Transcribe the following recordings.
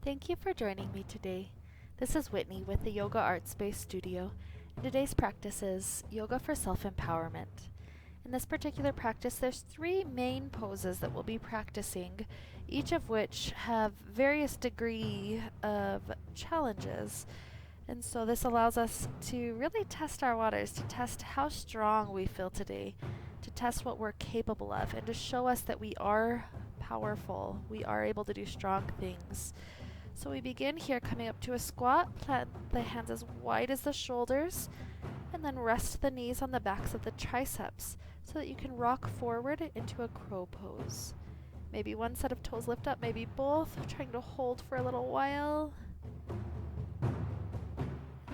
Thank you for joining me today. This is Whitney with the Yoga Art Space Studio, and today's practice is Yoga for Self-Empowerment. In this particular practice, there's 3 main poses that we'll be practicing, each of which have various degree of challenges. And so this allows us to really test our waters, to test how strong we feel today, to test what we're capable of, and to show us that we are powerful, we are able to do strong things. So we begin here coming up to a squat, plant the hands as wide as the shoulders, and then rest the knees on the backs of the triceps so that you can rock forward into a crow pose. Maybe one set of toes lift up, maybe both, trying to hold for a little while.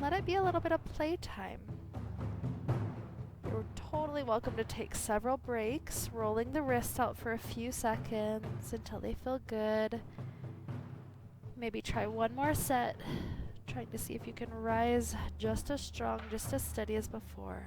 Let it be a little bit of playtime. You're totally welcome to take several breaks, rolling the wrists out for a few seconds until they feel good. Maybe try one more set, trying to see if you can rise just as strong, just as steady as before.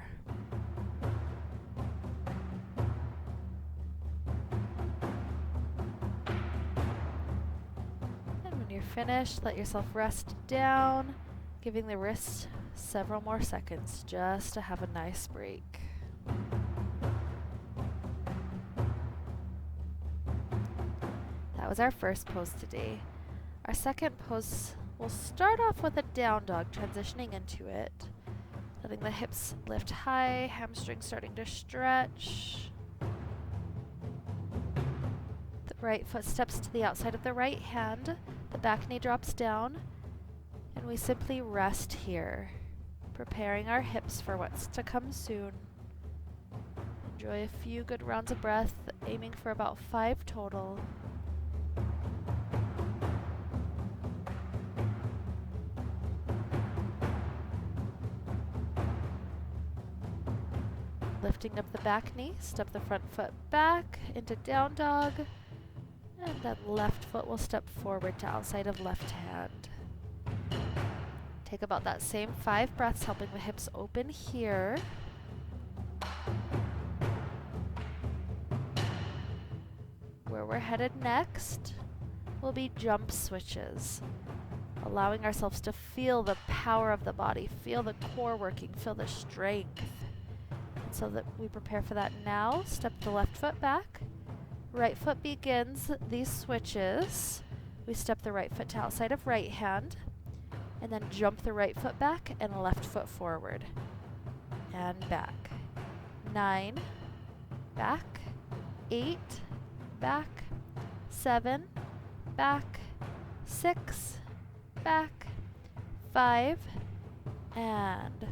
And when you're finished, let yourself rest down, giving the wrists several more seconds just to have a nice break. That was our first pose today. Our second pose, we'll start off with a down dog, transitioning into it. Letting the hips lift high, hamstrings starting to stretch. The right foot steps to the outside of the right hand. The back knee drops down. And we simply rest here, preparing our hips for what's to come soon. Enjoy a few good rounds of breath, aiming for about 5 total. Lifting up the back knee, step the front foot back into down dog, and then left foot will step forward to outside of left hand. Take about that same 5 breaths, helping the hips open here. Where we're headed next will be jump switches, allowing ourselves to feel the power of the body, feel the core working, feel the strength. So that we prepare for that now, step the left foot back. Right foot begins these switches. We step the right foot to outside of right hand, and then jump the right foot back and left foot forward. And back. 9, back. 8, back. 7, back. 6, back. 5, and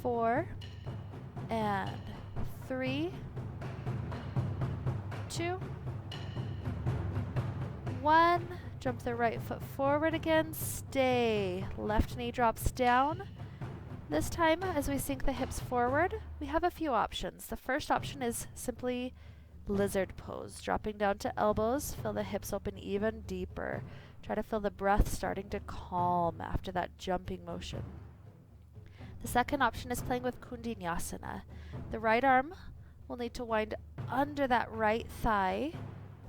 4, and 3, 2, 1. Jump the right foot forward again. Stay. Left knee drops down. This time, as we sink the hips forward, we have a few options. The first option is simply lizard pose. Dropping down to elbows, feel the hips open even deeper. Try to feel the breath starting to calm after that jumping motion. The second option is playing with Koundinyasana. The right arm will need to wind under that right thigh,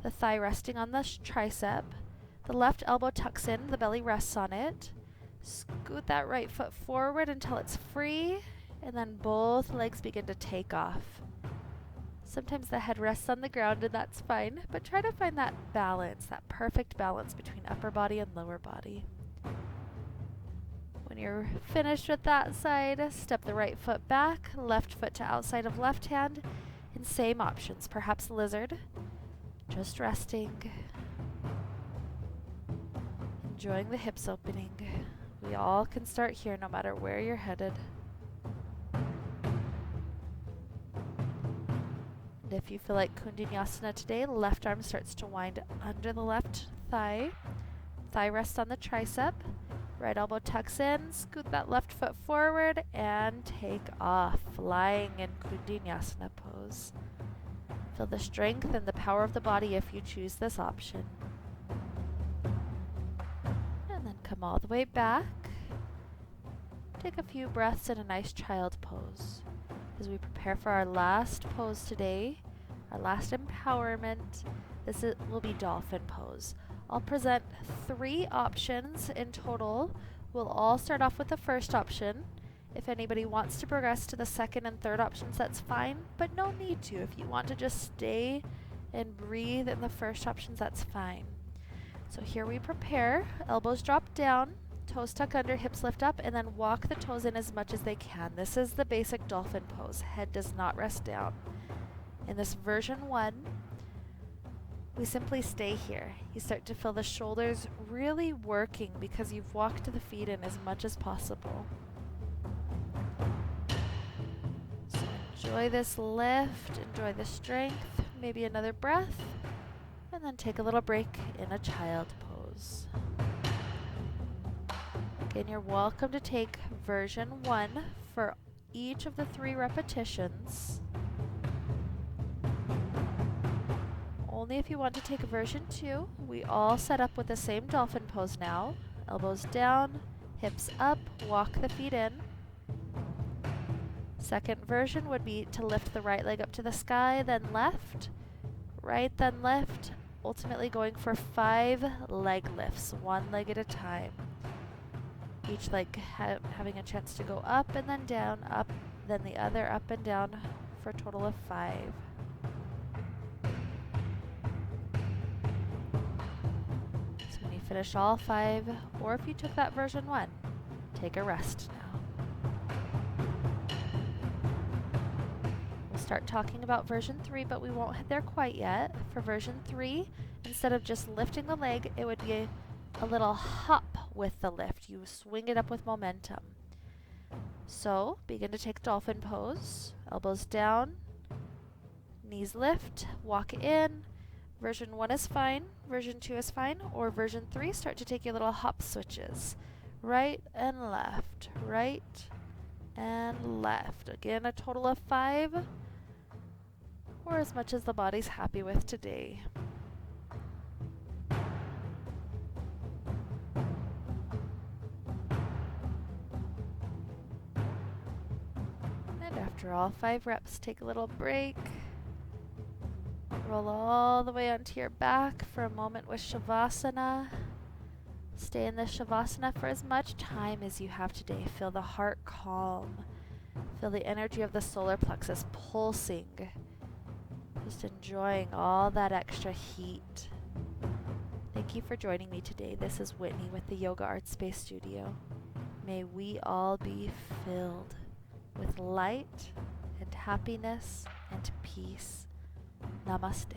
the thigh resting on the tricep. The left elbow tucks in, the belly rests on it. Scoot that right foot forward until it's free, and then both legs begin to take off. Sometimes the head rests on the ground, and that's fine, but try to find that balance, that perfect balance between upper body and lower body. When you're finished with that side, step the right foot back, left foot to outside of left hand, and same options, perhaps lizard, just resting, enjoying the hips opening. We all can start here no matter where you're headed. And if you feel like Koundinyasana today, left arm starts to wind under the left thigh, thigh rests on the tricep. Right elbow tucks in, scoot that left foot forward, and take off, lying in Koundinyasana pose. Feel the strength and the power of the body if you choose this option. And then come all the way back. Take a few breaths in a nice child pose. As we prepare for our last pose today, our last empowerment, will be dolphin pose. I'll present 3 options in total. We'll all start off with the first option. If anybody wants to progress to the second and third options, that's fine, but no need to. If you want to just stay and breathe in the first options, that's fine. So here we prepare. Elbows drop down, toes tuck under, hips lift up, and then walk the toes in as much as they can. This is the basic dolphin pose. Head does not rest down. In this version 1, we simply stay here. You start to feel the shoulders really working because you've walked the feet in as much as possible. So enjoy this lift, enjoy the strength, maybe another breath, and then take a little break in a child pose. Again, you're welcome to take version 1 for each of the 3 repetitions. Only if you want to take version 2. We all set up with the same dolphin pose now. Elbows down, hips up, walk the feet in. Second version would be to lift the right leg up to the sky, then left, right, then left, ultimately going for 5 leg lifts, 1 leg at a time. Each leg having a chance to go up and then down, up, then the other, up and down, for a total of 5. Finish all 5, or if you took that version 1, take a rest now. We'll start talking about version 3, but we won't head there quite yet. For version 3, instead of just lifting the leg, it would be a little hop with the lift. You swing it up with momentum. So, begin to take dolphin pose. Elbows down, knees lift, walk in. Version 1 is fine, version 2 is fine, or version 3, start to take your little hop switches. Right and left, right and left. Again, a total of 5, or as much as the body's happy with today. And after all 5 reps, take a little break. Roll all the way onto your back for a moment with Shavasana. Stay in this Shavasana for as much time as you have today. Feel the heart calm. Feel the energy of the solar plexus pulsing. Just enjoying all that extra heat. Thank you for joining me today. This is Whitney with the Yoga Art Space Studio. May we all be filled with light and happiness and peace. Namaste.